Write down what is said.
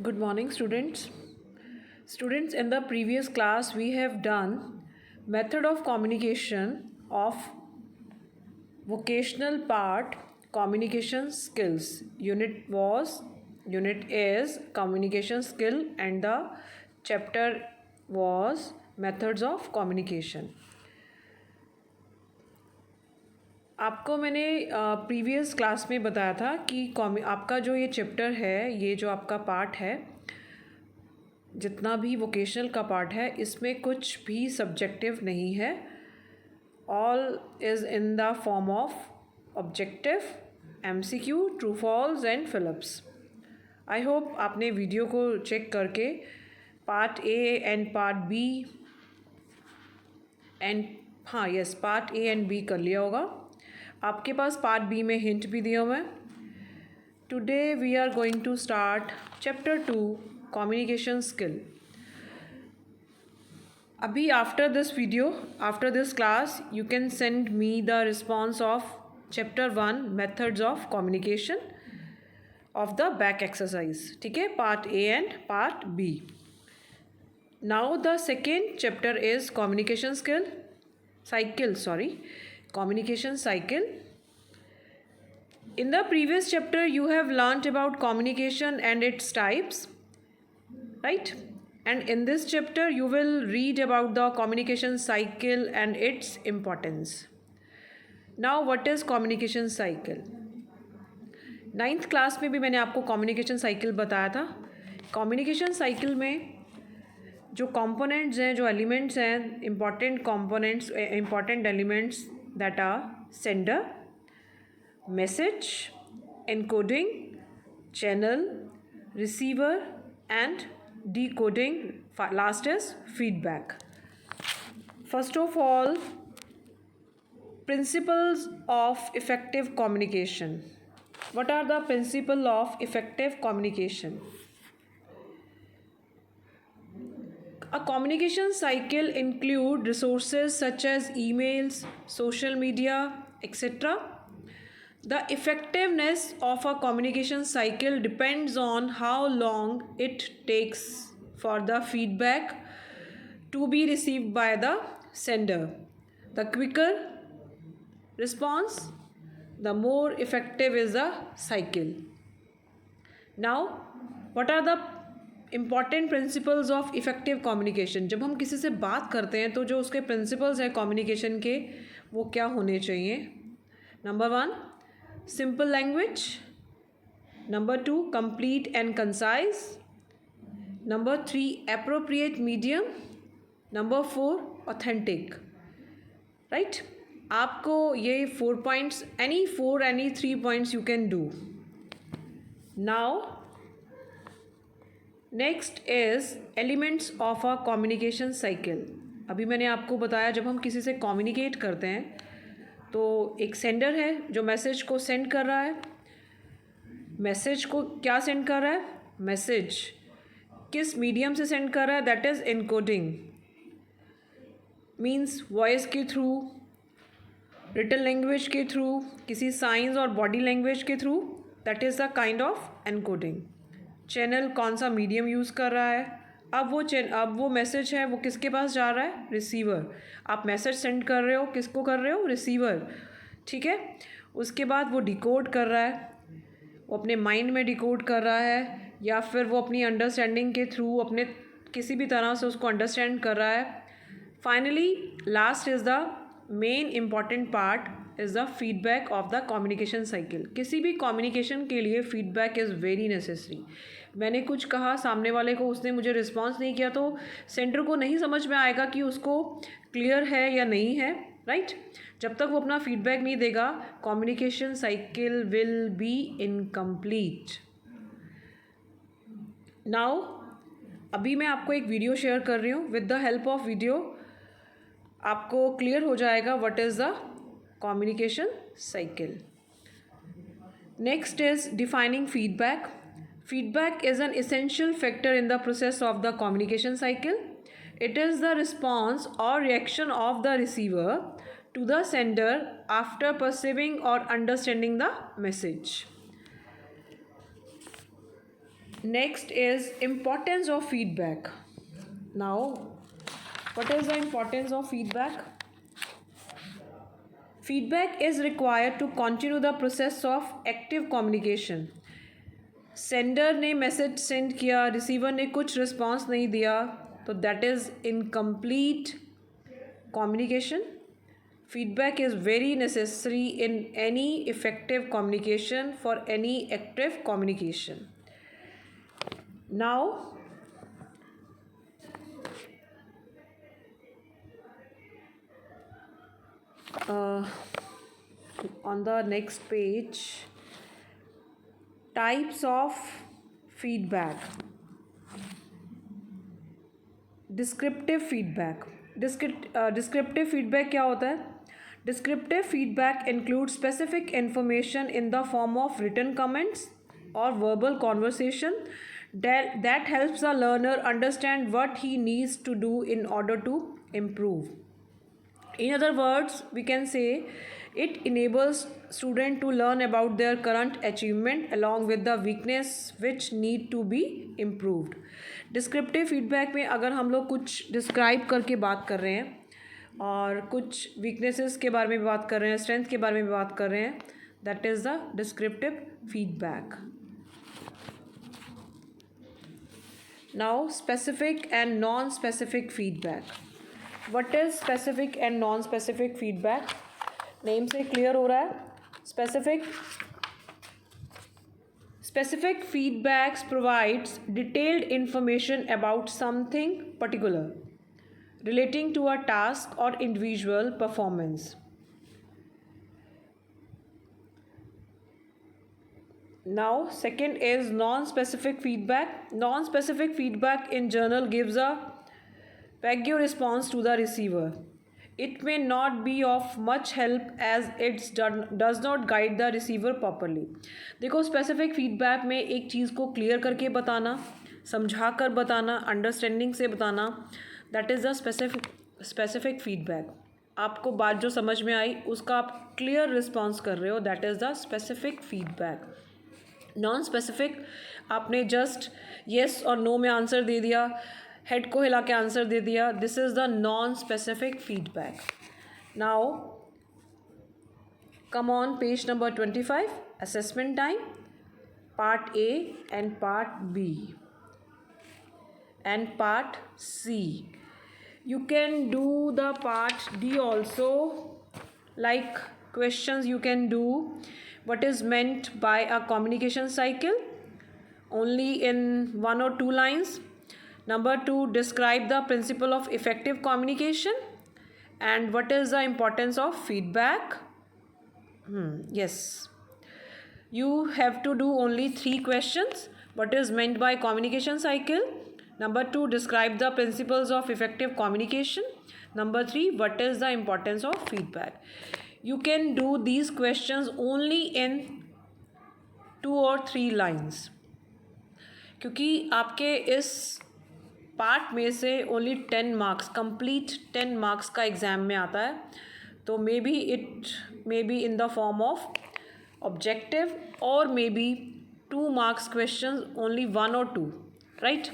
Good morning, students. Students, in the previous class, we have done method of communication of vocational part communication skills. Unit is communication skill, and the chapter was methods of communication. आपको मैंने previous class में बताया था कि आपका जो ये chapter है, ये जो आपका पार्ट है, जितना भी वोकेशनल का पार्ट है, इसमें कुछ भी सब्जेक्टिव नहीं है. All is in the form of objective, MCQ, true false and fillups. I hope आपने वीडियो को चेक करके part A and part B and part A and B कर लिया होगा. आपके पास पार्ट बी में हिंट भी दिया हुआ है. Today we are going to start chapter 2 communication skill. अभी after this class you can send me the response of chapter 1 methods of communication of the back exercise. ठीक है, part A and part B. Now the second chapter is communication cycle. In the previous chapter you have learnt about communication and its types, right? And in this chapter you will read about the communication cycle and its importance. Now what is communication cycle? 9th class में भी मैंने आपको communication cycle बताया था. communication cycle में जो components हैं, जो elements हैं, important elements that are sender, message, encoding, channel, receiver and decoding. Last is feedback. First of all, principles of effective communication. What are the principles of effective communication? A communication cycle include resources such as emails, social media, etc. The effectiveness of a communication cycle depends on how long it takes for the feedback to be received by the sender. The quicker response, the more effective is the cycle. Now, what are the important principles of effective communication? जब हम किसी से बात करते हैं तो जो उसके principles हैं communication के, वो क्या होने चाहिए? Number 1, simple language. Number 2, complete and concise. Number 3, appropriate medium. Number 4, authentic. Right? आपको ये 4 points, any 3 points you can do. Now next is elements of a communication cycle. अभी मैंने आपको बताया जब हम किसी से communicate करते हैं तो एक सेंडर है जो मैसेज को सेंड कर रहा है. मैसेज को क्या सेंड कर रहा है? मैसेज किस मीडियम से सेंड कर रहा है? That is encoding. Means voice के थ्रू, रिटन लैंग्वेज के थ्रू, किसी साइंस और बॉडी लैंग्वेज के through. That is the kind of encoding. Channel कौन सा मीडियम यूज़ कर रहा है? अब वो मैसेज है वो किसके पास जा रहा है? रिसीवर. आप मैसेज सेंड कर रहे हो, किसको कर रहे हो? रिसीवर. ठीक है. उसके बाद वो डिकोड कर रहा है, वो अपने माइंड में डिकोड कर रहा है या फिर वो अपनी अंडरस्टैंडिंग के थ्रू अपने किसी भी तरह से उसको अंडरस्टैंड कर रहा है. Finally last is the main important part is the feedback of the communication cycle. किसी भी कम्युनिकेशन के लिए फीडबैक इज़ वेरी नेसेसरी. मैंने कुछ कहा, सामने वाले को उसने मुझे रिस्पॉन्स नहीं किया तो सेंटर को नहीं समझ में आएगा कि उसको क्लियर है या नहीं है. राइट? जब तक वो अपना फीडबैक नहीं देगा communication cycle will be incomplete. Now अभी मैं आपको एक वीडियो शेयर कर रही हूँ. With the help of video आपको क्लियर हो जाएगा what is the communication cycle. Next is defining feedback. Feedback is an essential factor in the process of the communication cycle. It is the response or reaction of the receiver to the sender after perceiving or understanding the message. Next is importance of feedback. Now, what is the importance of feedback? Feedback is required to continue the process of active communication. Sender ने message send किया, receiver ने कुछ response नहीं दिया, तो that is incomplete communication. Feedback is very necessary in any effective communication for any active communication. Now, on the next page, types of feedback. Descriptive feedback. Descriptive feedback क्या होता है? Descriptive feedback includes specific information in the form of written comments or verbal conversation that helps the learner understand what he needs to do in order to improve. In other words, we can say it enables student to learn about their current achievement along with the weakness which need to be improved. Descriptive feedback में अगर हम लोग कुछ describe करके बात कर रहे हैं और कुछ वीकनेसेस के बारे में बात कर रहे हैं, स्ट्रेंथ के बारे में बात कर रहे हैं, that is the descriptive feedback. Now specific and non specific feedback. What is specific and non specific feedback? Name से क्लियर हो रहा है. Specific feedbacks provides detailed information about something particular relating to a task or individual performance. Now, second is non-specific feedback. Non-specific feedback in general gives a vague response to the receiver. It may not be of much help as it does not guide the receiver properly. देखो, specific feedback में एक चीज़ को clear करके बताना, समझा कर बताना, understanding से बताना, that is the specific feedback. आपको बात जो समझ में आई उसका आप क्लियर रिस्पॉन्स कर रहे हो, that is the specific feedback. Non specific, आपने जस्ट येस और नो में आंसर दे दिया, हेड को हिला के आंसर दे दिया, this is the non specific feedback. Now come on page number 25, assessment time, part A and part B and part C. You can do the part D also, like questions you can do. What is meant by a communication cycle? Only in 1 or 2 lines. Number 2, describe the principle of effective communication and what is the importance of feedback. Yes. You have to do only 3 questions. What is meant by communication cycle? Number 2, describe the principles of effective communication. Number 3, what is the importance of feedback? You can do these questions only in 2 or 3 lines. क्योंकि आपके इस part में से only 10 marks, complete 10 marks का exam में आता है, तो maybe it maybe in the form of objective और maybe 2 marks question, only 1 or 2, right.